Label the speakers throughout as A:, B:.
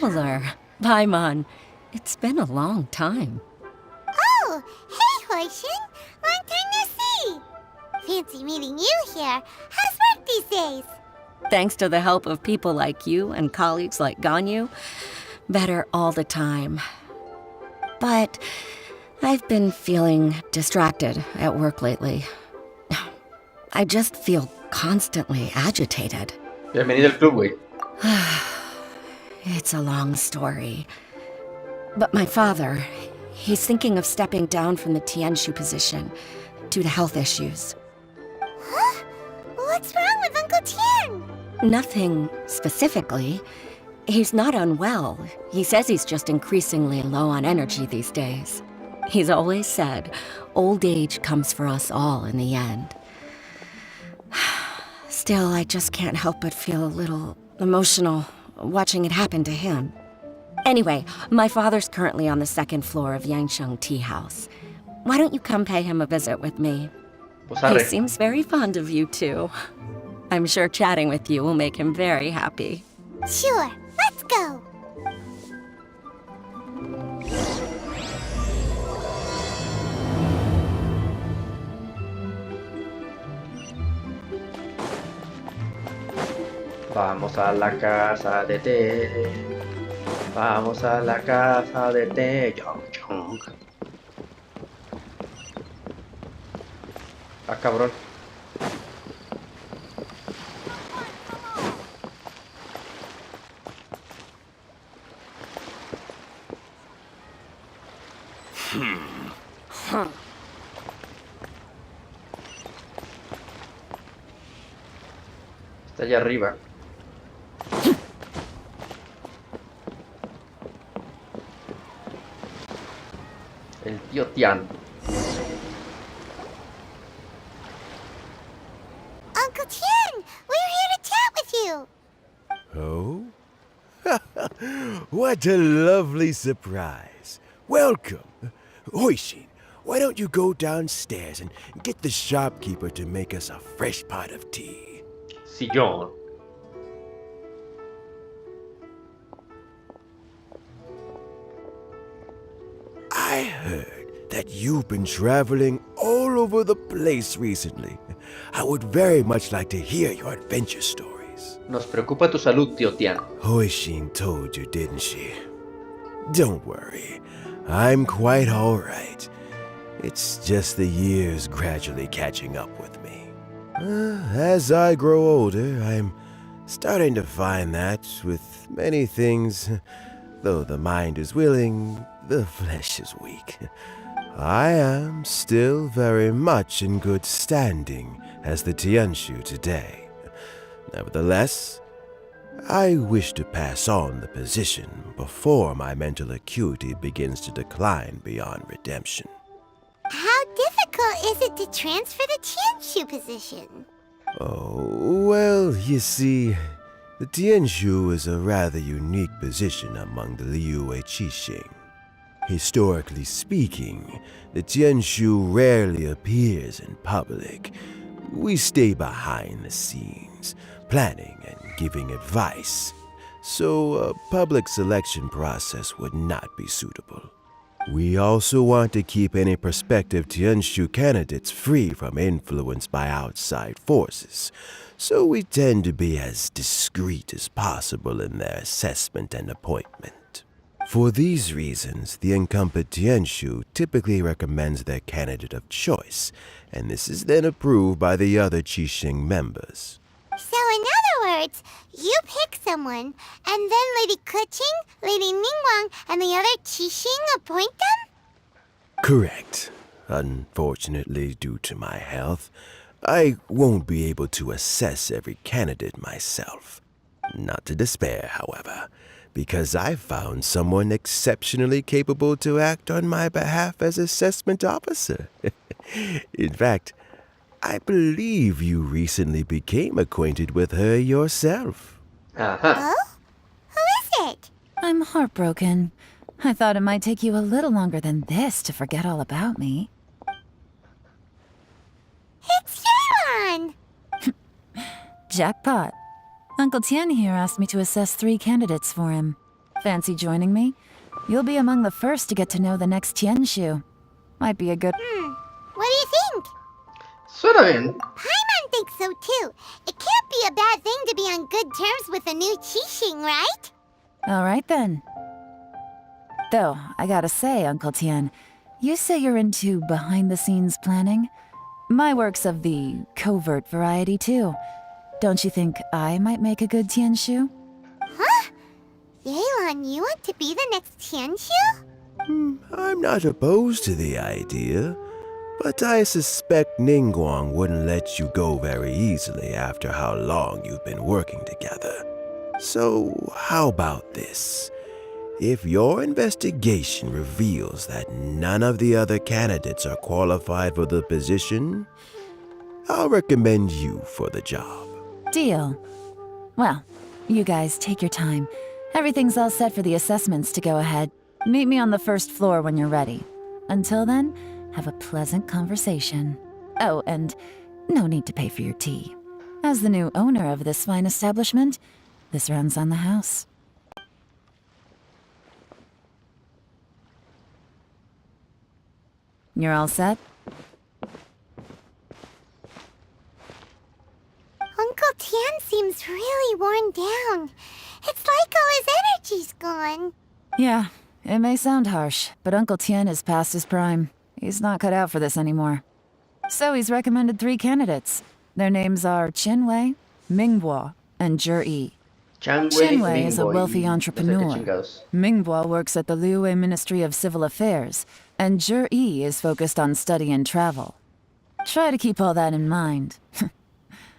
A: Traveler, Paimon, it's been a long time.
B: Oh, hey, Hoishin! Long time no see! Fancy meeting you here. How's work these days?
A: Thanks to the help of people like you and colleagues like Ganyu, better all the time. But I've been feeling distracted at work lately. I just feel constantly agitated.
C: Bienvenido al club, güey.
A: It's a long story. But my father, he's thinking of stepping down from the Tianshu position due to health issues.
B: Huh? What's wrong with Uncle Tian?
A: Nothing specifically. He's not unwell. He says he's just increasingly low on energy these days. He's always said, old age comes for us all in the end. Still, I just can't help but feel a little emotional watching it happen to him. Anyway, my father's currently on the second floor of Yangsheng Tea House. Why don't you come pay him a visit with me?
C: Pues
A: He
C: arre.
A: seems very fond of you too. I'm sure chatting with you will make him very happy.
B: Sure, let's go.
C: Vamos a la casa de té. Vamos a la casa de té. Yong, yong. Ah, cabrón. Está allá arriba. El tío Tian.
B: Uncle Tian, we're here to chat with you.
D: Oh? What a lovely surprise. Welcome. Hoishin, why don't you go downstairs and get the shopkeeper to make us a fresh pot of tea?
C: Sillón.
D: I heard that you've been traveling all over the place recently. I would very much like to hear your adventure stories.
C: Nos preocupa tu salud, tío Tian.
D: Hoishin told you, didn't she? Don't worry. I'm quite all right. It's just the years gradually catching up with me. As I grow older, I'm starting to find that with many things, though the mind is willing, the flesh is weak. I am still very much in good standing as the Tianshu today. Nevertheless, I wish to pass on the position before my mental acuity begins to decline beyond redemption.
B: How difficult is it to transfer the Tianshu position?
D: Oh, well, you see, the Tianshu is a rather unique position among the Liyue Qixing. Historically speaking, the Tianshu rarely appears in public. We stay behind the scenes, planning and giving advice, so a public selection process would not be suitable. We also want to keep any prospective Tianshu candidates free from influence by outside forces, so we tend to be as discreet as possible in their assessment and appointment. For these reasons, the incumbent Tianshu typically recommends their candidate of choice, and this is then approved by the other Qixing members.
B: So in other words, you pick someone, and then Lady Keqing, Lady Ningguang, and the other Qixing appoint them?
D: Correct. Unfortunately, due to my health, I won't be able to assess every candidate myself. Not to despair, however, because I found someone exceptionally capable to act on my behalf as assessment officer. In fact, I believe you recently became acquainted with her yourself.
C: Ajá.
B: Oh? Who is it?
E: I'm heartbroken. I thought it might take you a little longer than this to forget all about me.
B: It's Yuan!
E: Jackpot. Uncle Tian here asked me to assess 3 candidates for him. Fancy joining me? You'll be among the first to get to know the next Tianshu. Might be a good...
B: What do you think?
C: Suena bien.
B: Paimon thinks so too. It can't be a bad thing to be on good terms with a new Qixing, right?
E: All right then. Though, I gotta say, Uncle Tian, you say you're into behind-the-scenes planning? My work's of the covert variety too. Don't you think I might make a good Tianshu?
B: Huh? Yelan, you want to be the next Tianshu?
D: I'm not opposed to the idea, but I suspect Ningguang wouldn't let you go very easily after how long you've been working together. So, how about this? If your investigation reveals that none of the other candidates are qualified for the position, I'll recommend you for the job.
E: Deal. Well, you guys take your time. Everything's all set for the assessments to go ahead. Meet me on the first floor when you're ready. Until then, have a pleasant conversation. Oh, and no need to pay for your tea. As the new owner of this fine establishment, this runs on the house. You're all set?
B: Uncle Tian seems really worn down. It's like all his energy's gone.
E: Yeah, it may sound harsh, but Uncle Tian is past his prime. He's not cut out for this anymore. So he's recommended 3 candidates. Their names are Qinwei, Mingbo, and Zhi. Qinwei is a wealthy entrepreneur. Mingbo works at the Liyue Ministry of Civil Affairs, and Zhi is focused on study and travel. Try to keep all that in mind.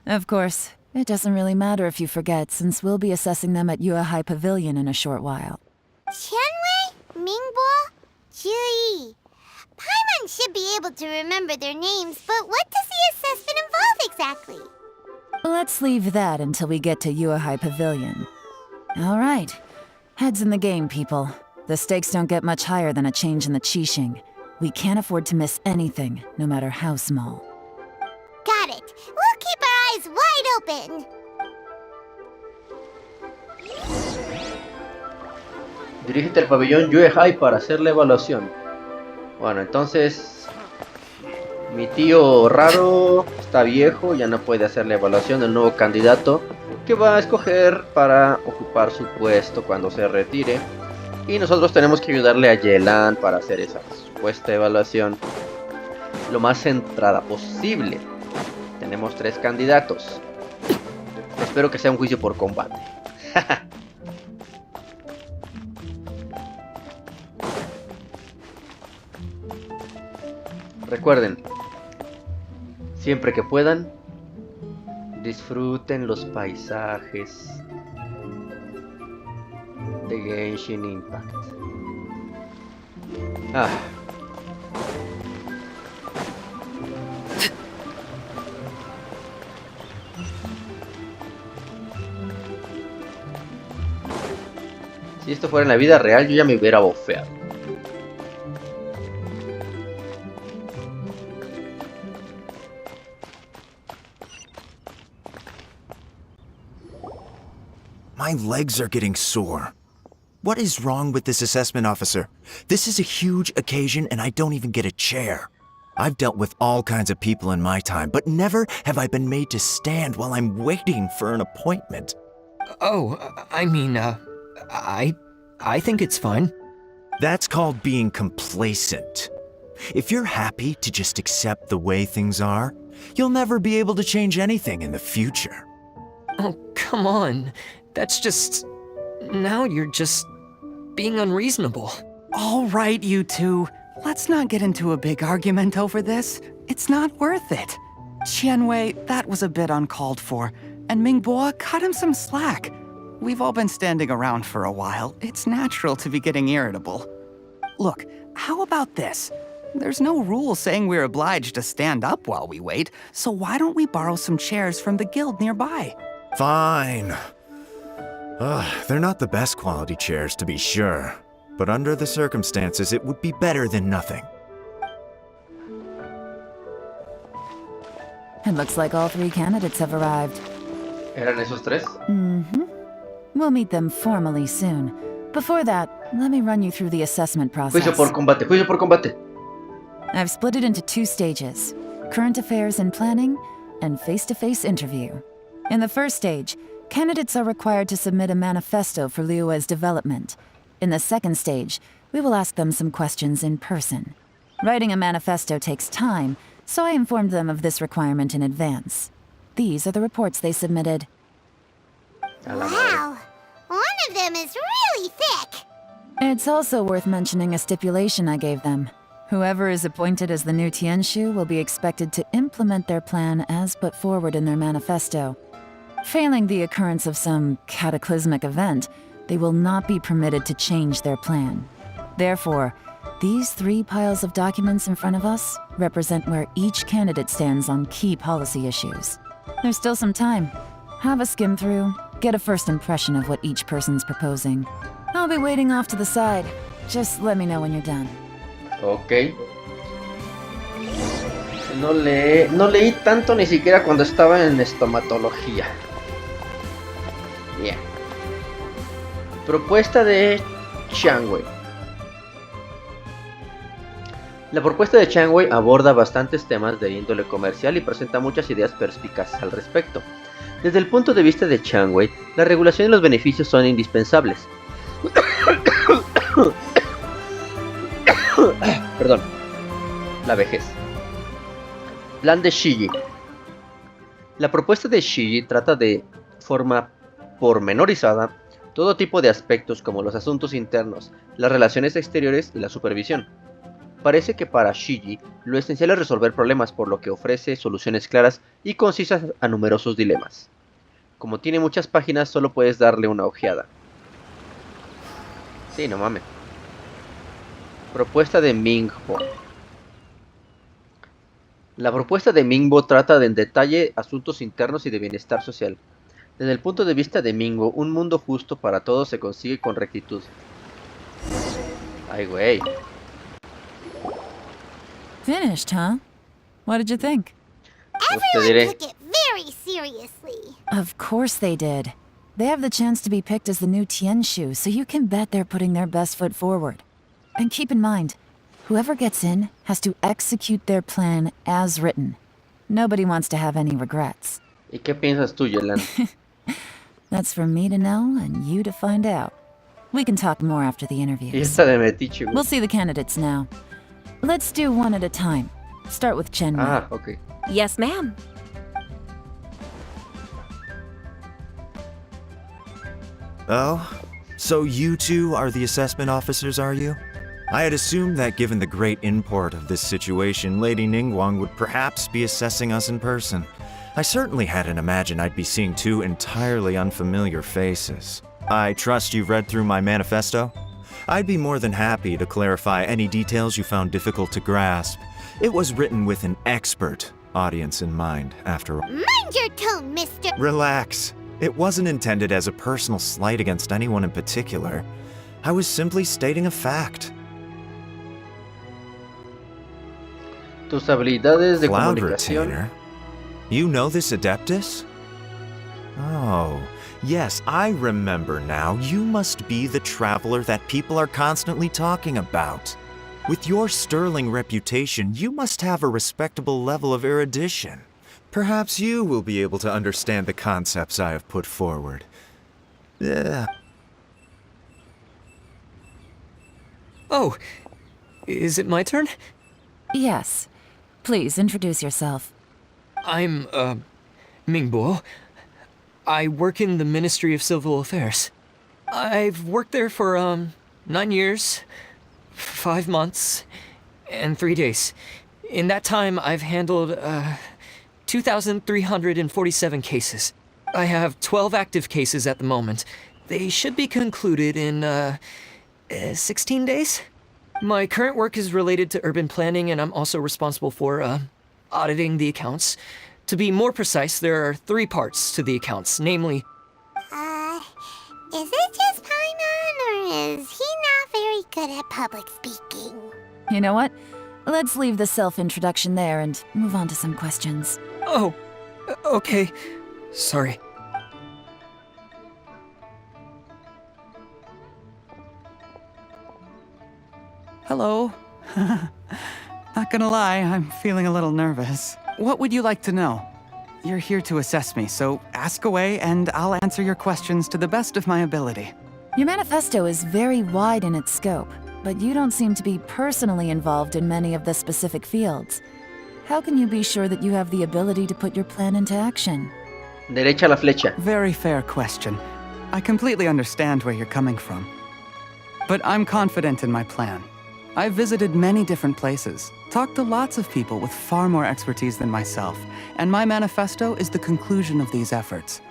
E: Of course, it doesn't really matter if you forget, since we'll be assessing them at Yuehai Pavilion in a short while.
B: Qianwei, Mingbo, Zhi. Paimon should be able to remember their names, but what does the assessment involve exactly?
E: Let's leave that until we get to Yuehai Pavilion. All right. Heads in the game, people. The stakes don't get much higher than a change in the Qixing. We can't afford to miss anything, no matter how small.
B: Got it. We'll keep our eyes wide open.
C: Dirígete al pabellón Yuehai para hacer la evaluación. Bueno, entonces mi tío raro está viejo, ya no puede hacer la evaluación del nuevo candidato que va a escoger para ocupar su puesto cuando se retire. Y nosotros tenemos que ayudarle a Yelan para hacer esa supuesta evaluación lo más centrada posible. Tenemos 3 candidatos. Espero que sea un juicio por combate. Recuerden, siempre que puedan, disfruten los paisajes de Genshin Impact. Si esto fuera en la vida real, yo ya me hubiera bofeado.
F: My legs are getting sore. What is wrong with this assessment officer? This is a huge occasion and I don't even get a chair. I've dealt with all kinds of people in my time, but never have I been made to stand while I'm waiting for an appointment.
G: Oh, I mean, I think it's fine.
F: That's called being complacent. If you're happy to just accept the way things are, you'll never be able to change anything in the future.
G: Oh, come on. That's just... Now you're just being unreasonable.
H: All right, you two. Let's not get into a big argument over this. It's not worth it. Qianwei, that was a bit uncalled for. And Mingbo, cut him some slack. We've all been standing around for a while. It's natural to be getting irritable. Look, how about this? There's no rule saying we're obliged to stand up while we wait, so why don't we borrow some chairs from the guild nearby?
F: Fine. They're not the best quality chairs, to be sure. But under the circumstances, it would be better than nothing.
E: It looks like all 3 candidates have arrived.
C: ¿Eran esos 3?
E: We'll meet them formally soon. Before that, let me run you through the assessment process.
C: Juicio por combate, juicio por combate.
E: I've split it into 2 stages: current affairs and planning, and face-to-face interview. In the first stage, candidates are required to submit a manifesto for Liyue's development. In the second stage, we will ask them some questions in person. Writing a manifesto takes time, so I informed them of this requirement in advance. These are the reports they submitted.
C: A la madre.
B: Wow, one of them is really thick.
E: It's also worth mentioning a stipulation I gave them. Whoever is appointed as the new Tianshu will be expected to implement their plan as put forward in their manifesto. Failing the occurrence of some cataclysmic event, they will not be permitted to change their plan. Therefore, these 3 piles of documents in front of us represent where each candidate stands on key policy issues. There's still some time. Have a skim through, get a first impression of what each person's proposing. I'll be waiting off to the side. Just let me know when you're done.
C: Ok. No leí tanto ni siquiera cuando estaba en estomatología. Bien. Propuesta de Chiang Wei. La propuesta de Chiang Wei aborda bastantes temas de índole comercial y presenta muchas ideas perspicaces al respecto. Desde el punto de vista de Chiang Wei, la regulación y los beneficios son indispensables. Perdón. La vejez. Plan de Shiji. La propuesta de Shiji trata de forma pormenorizada todo tipo de aspectos como los asuntos internos, las relaciones exteriores y la supervisión. Parece que para Shiji lo esencial es resolver problemas, por lo que ofrece soluciones claras y concisas a numerosos dilemas. Como tiene muchas páginas, solo puedes darle una ojeada. Sí, no mames. Propuesta de Mingbo. La propuesta de Mingbo trata en detalle asuntos internos y de bienestar social. Desde el punto de vista de Mingbo, un mundo justo para todos se consigue con rectitud. Ay, güey.
E: Finished, huh? What did you think?
C: Pues te
B: Everyone
C: diré.
B: took it very seriously.
E: Of course they did. They have the chance to be picked as the new Tianshu, so you can bet they're putting their best foot forward. And keep in mind, whoever gets in has to execute their plan as written. Nobody wants to have any regrets.
C: ¿Y qué piensas tú, Yelena?
E: That's for me to know and you to find out. We can talk more after the
C: Y
E: interviews.
C: esta de metiche, güey.
E: We'll see the candidates now. Let's do one at a time. Start with Chen Wei.
C: Ah, ok.
A: Yes, ma'am.
F: Oh, so you two are the assessment officers, are you? I had assumed that given the great import of this situation, Lady Ningguang would perhaps be assessing us in person. I certainly hadn't imagined I'd be seeing 2 entirely unfamiliar faces. I trust you've read through my manifesto? I'd be more than happy to clarify any details you found difficult to grasp. It was written with an expert audience in mind, after all.
B: Mind your tone, mister.
F: Relax. It wasn't intended as a personal slight against anyone in particular. I was simply stating a fact.
C: Tus habilidades de
F: Cloud
C: comunicación.
F: Retainer? You know this Adeptus? Oh, yes, I remember now. You must be the traveler that people are constantly talking about. With your sterling reputation, you must have a respectable level of erudition. Perhaps you will be able to understand the concepts I have put forward. Yeah.
G: Oh, is it my turn?
E: Yes. Please introduce yourself.
G: I'm, Mingbo. I work in the Ministry of Civil Affairs. I've worked there for, 9 years, 5 months, and 3 days. In that time, I've handled, 2,347 cases. I have 12 active cases at the moment. They should be concluded in, 16 days? My current work is related to urban planning, and I'm also responsible for, auditing the accounts. To be more precise, there are 3 parts to the accounts, namely,
B: Is it just Paimon, or is he not very good at public speaking?
E: You know what? Let's leave the self-introduction there and move on to some questions.
G: oh, okay, sorry.
H: Hello. Not gonna lie, I'm feeling a little nervous. What would you like to know? You're here to assess me, so ask away and I'll answer your questions to the best of my ability.
E: Your manifesto is very wide in its scope, but you don't seem to be personally involved in many of the specific fields. How can you be sure that you have the ability to put your plan into action?
C: Derecha la flecha.
H: Very fair question. I completely understand where you're coming from. But I'm confident in my plan. I've visited many different places, talked to lots of people with far more expertise than myself, and my manifesto is the conclusion of these efforts.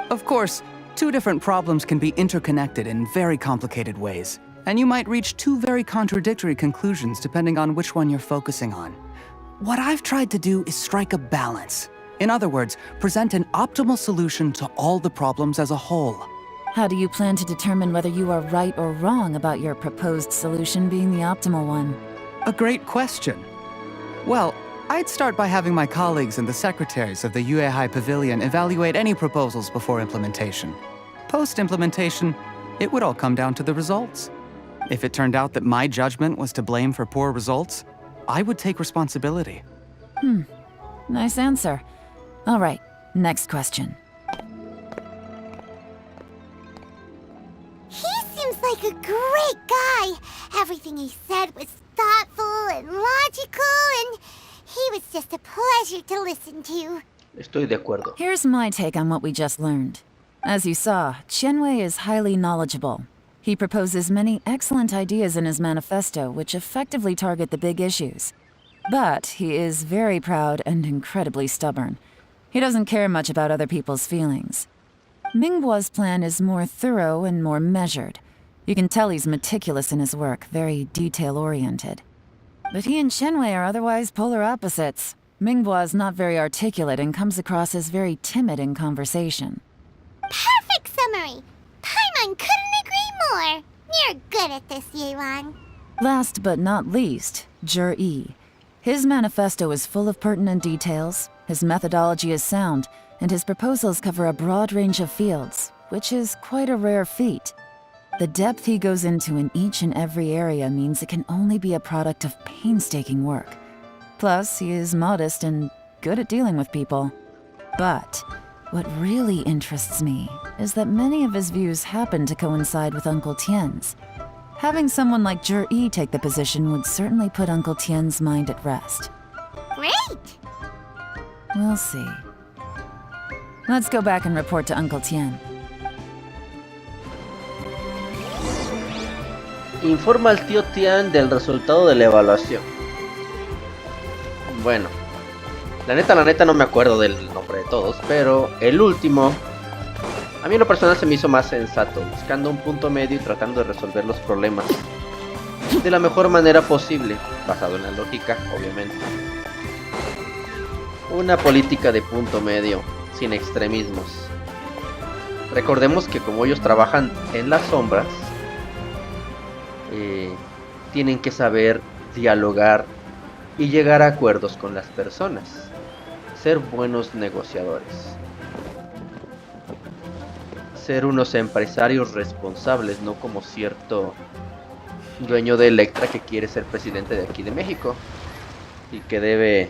H: Of course, two different problems can be interconnected in very complicated ways, and you might reach two very contradictory conclusions depending on which one you're focusing on. What I've tried to do is strike a balance. In other words, present an optimal solution to all the problems as a whole.
E: How do you plan to determine whether you are right or wrong about your proposed solution being the optimal one?
H: A great question. Well, I'd start by having my colleagues and the secretaries of the Yuehai Pavilion evaluate any proposals before implementation. Post-implementation, it would all come down to the results. If it turned out that my judgment was to blame for poor results, I would take responsibility.
E: Nice answer. All right, next question.
B: He seems like a great guy. Everything he said was thoughtful and logical, and he was just a pleasure to listen to.
C: Estoy de acuerdo.
E: Here's my take on what we just learned. As you saw, Qianwei is highly knowledgeable. He proposes many excellent ideas in his manifesto which effectively target the big issues. But he is very proud and incredibly stubborn. He doesn't care much about other people's feelings. Mingbo's plan is more thorough and more measured. You can tell he's meticulous in his work, very detail-oriented. But he and Qianwei are otherwise polar opposites. Mingbo is not very articulate and comes across as very timid in conversation.
B: Perfect summary. Paimon couldn't agree more. You're good at this, Yelan.
E: Last but not least, Zhi. His manifesto is full of pertinent details, his methodology is sound, and his proposals cover a broad range of fields, which is quite a rare feat. The depth he goes into in each and every area means it can only be a product of painstaking work. Plus, he is modest and good at dealing with people. But what really interests me is that many of his views happen to coincide with Uncle Tien's. Having someone like Zhi take the position would certainly put Uncle Tien's mind at rest.
B: Great!
E: We'll see. Let's go back and report to Uncle Tien.
C: Informa al tío Tian del resultado de la evaluación. Bueno, la neta no me acuerdo del nombre de todos, pero el último, a mí en lo personal se me hizo más sensato, buscando un punto medio y tratando de resolver los problemas de la mejor manera posible, basado en la lógica, obviamente. Una política de punto medio, sin extremismos. Recordemos que como ellos trabajan en las sombras, tienen que saber dialogar y llegar a acuerdos con las personas, ser buenos negociadores, ser unos empresarios responsables, no como cierto dueño de Electra que quiere ser presidente de aquí de México y que debe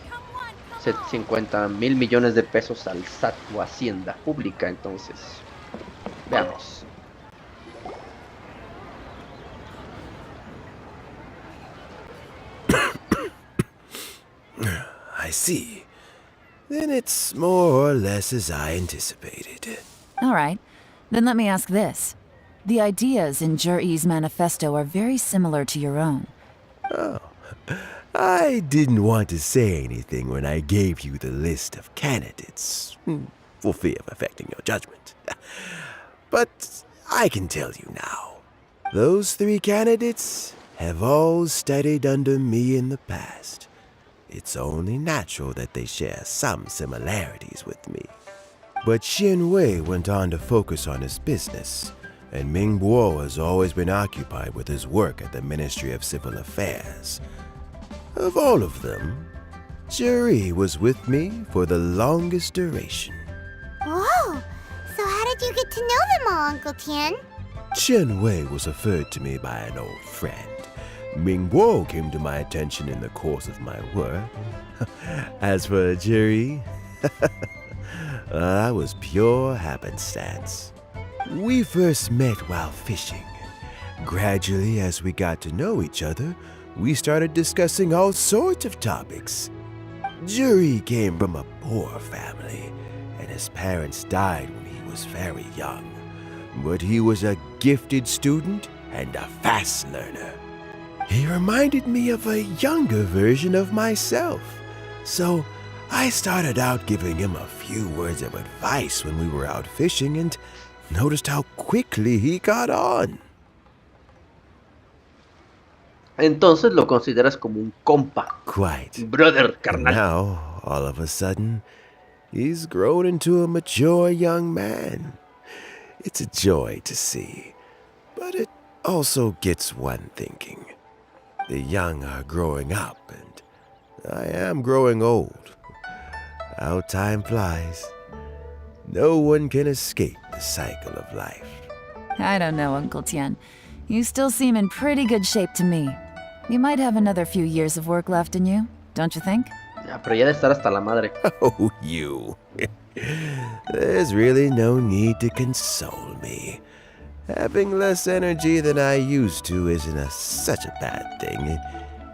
C: 50 mil millones de pesos al SAT o Hacienda Pública. Entonces, veamos.
D: I see. Then it's more or less as I anticipated.
E: All right, then let me ask this. The ideas in Zhi's manifesto are very similar to your own.
D: Oh, I didn't want to say anything when I gave you the list of candidates, for fear of affecting your judgment. But I can tell you now. Those 3 candidates have all studied under me in the past. It's only natural that they share some similarities with me. But Qianwei went on to focus on his business, and Mingbo has always been occupied with his work at the Ministry of Civil Affairs. Of all of them, Zhi was with me for the longest duration.
B: Whoa! So how did you get to know them all, Uncle Tien?
D: Qianwei was referred to me by an old friend, Mingguo came to my attention in the course of my work. As for Jerry, that was pure happenstance. We first met while fishing. Gradually, as we got to know each other, we started discussing all sorts of topics. Jerry came from a poor family, and his parents died when he was very young. But he was a gifted student and a fast learner. He reminded me of a younger version of myself. So I started out giving him a few words of advice when we were out fishing and noticed how quickly he got on.
C: Entonces lo consideras como un compa.
D: Quite.
C: Brother,
D: And
C: carnal.
D: now, all of a sudden, he's grown into a mature young man. It's a joy to see, but it also gets one thinking. The young are growing up, and I am growing old. How time flies. No one can escape the cycle of life.
E: I don't know, Uncle Tian. You still seem in pretty good shape to me. You might have another few years of work left in you, don't you think?
C: Ya, pero ya de estar hasta la madre.
D: Oh, you. There's really no need to console me. Having less energy than I used to isn't such a bad thing.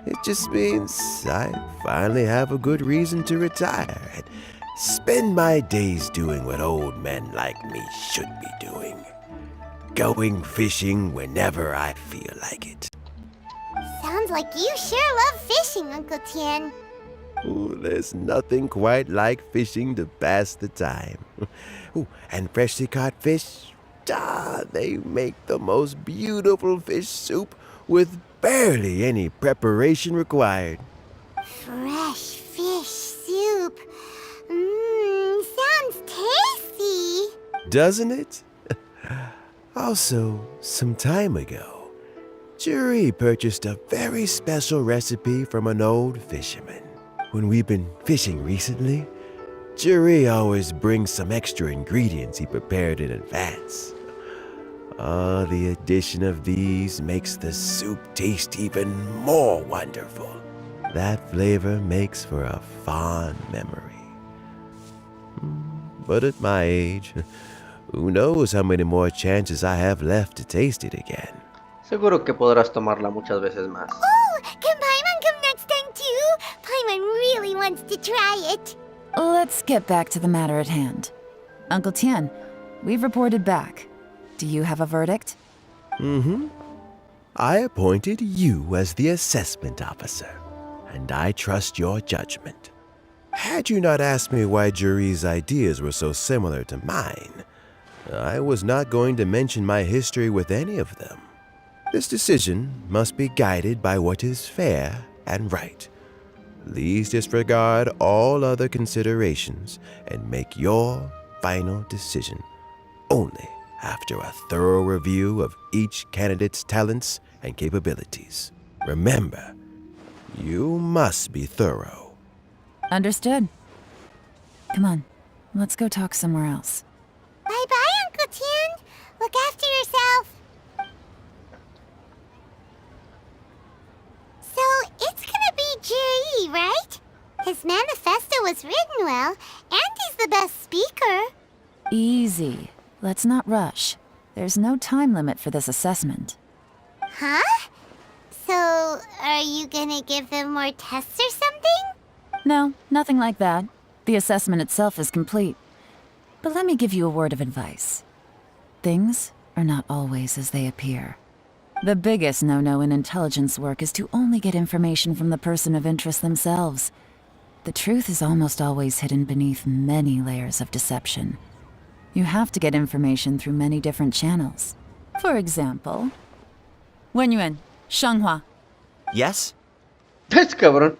D: It just means I finally have a good reason to retire and spend my days doing what old men like me should be doing. Going fishing whenever I feel like it.
B: Sounds like you sure love fishing, Uncle Tian.
D: Ooh, there's nothing quite like fishing to pass the time. Ooh, and freshly caught fish, they make the most beautiful fish soup with barely any preparation required.
B: Fresh fish soup. Sounds tasty.
D: Doesn't it? Also, some time ago, Jerry purchased a very special recipe from an old fisherman. When we've been fishing recently, Jerry always brings some extra ingredients he prepared in advance. The addition of these makes the soup taste even more wonderful. That flavor makes for a fond memory. But at my age, who knows how many more chances I have left to taste it again.
C: Seguro que podrás tomarla muchas veces más.
B: Oh, can Paimon come next time too? Paimon really wants to try it.
E: Let's get back to the matter at hand. Uncle Tian, we've reported back. Do you have a verdict?
D: I appointed you as the assessment officer, and I trust your judgment. Had you not asked me why Jerry's ideas were so similar to mine, I was not going to mention my history with any of them. This decision must be guided by what is fair and right. Please disregard all other considerations and make your final decision only after a thorough review of each candidate's talents and capabilities. Remember, you must be thorough.
E: Understood. Come on, let's go talk somewhere else.
B: Bye-bye, Uncle Tian. Look after yourself. So, it's gonna be Jerry, right? His manifesto was written well, and he's the best speaker.
E: Easy. Let's not rush. There's no time limit for this assessment.
B: Huh? So, are you gonna give them more tests or something?
E: No, nothing like that. The assessment itself is complete. But let me give you a word of advice. Things are not always as they appear. The biggest no-no in intelligence work is to only get information from the person of interest themselves. The truth is almost always hidden beneath many layers of deception. You have to get information through many different channels. For example, Wenyuan, Shanghua.
F: Yes?
C: Es cabrón.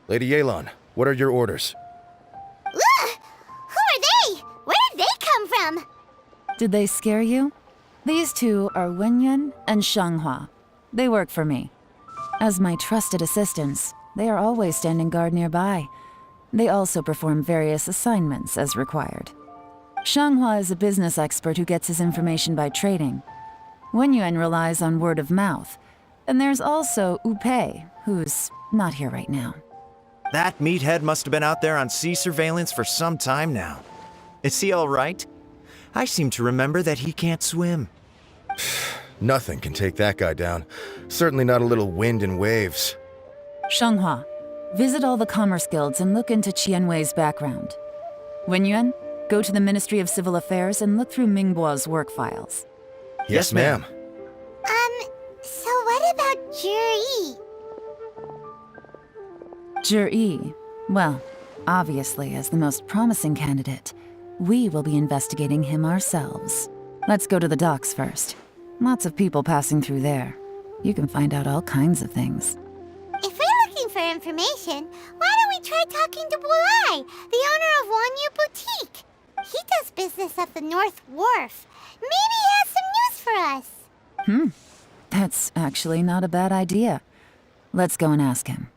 I: Lady Yelan, what are your orders?
B: Ugh! Who are they? Where did they come from?
E: Did they scare you? These two are Wenyuan and Shanghua. They work for me. As my trusted assistants, they are always standing guard nearby. They also perform various assignments as required. Shanghua is a business expert who gets his information by trading. Wenyuan relies on word of mouth. And there's also Upei, who's not here right now.
F: That meathead must have been out there on sea surveillance for some time now. Is he all right? I seem to remember that he can't swim.
I: Nothing can take that guy down. Certainly not a little wind and waves.
E: Shenghua, visit all the commerce guilds and look into Qianwei's background. Wenyuan, go to the Ministry of Civil Affairs and look through Mingbo's work files.
I: Yes, ma'am.
B: So what about Juri?
E: Zhi, well, obviously as the most promising candidate, we will be investigating him ourselves. Let's go to the docks first. Lots of people passing through there. You can find out all kinds of things.
B: If we're looking for information, why don't we try talking to Bulai, the owner of Wanyu Boutique? He does business at the North Wharf. Maybe he has some news for us.
E: That's actually not a bad idea. Let's go and ask him.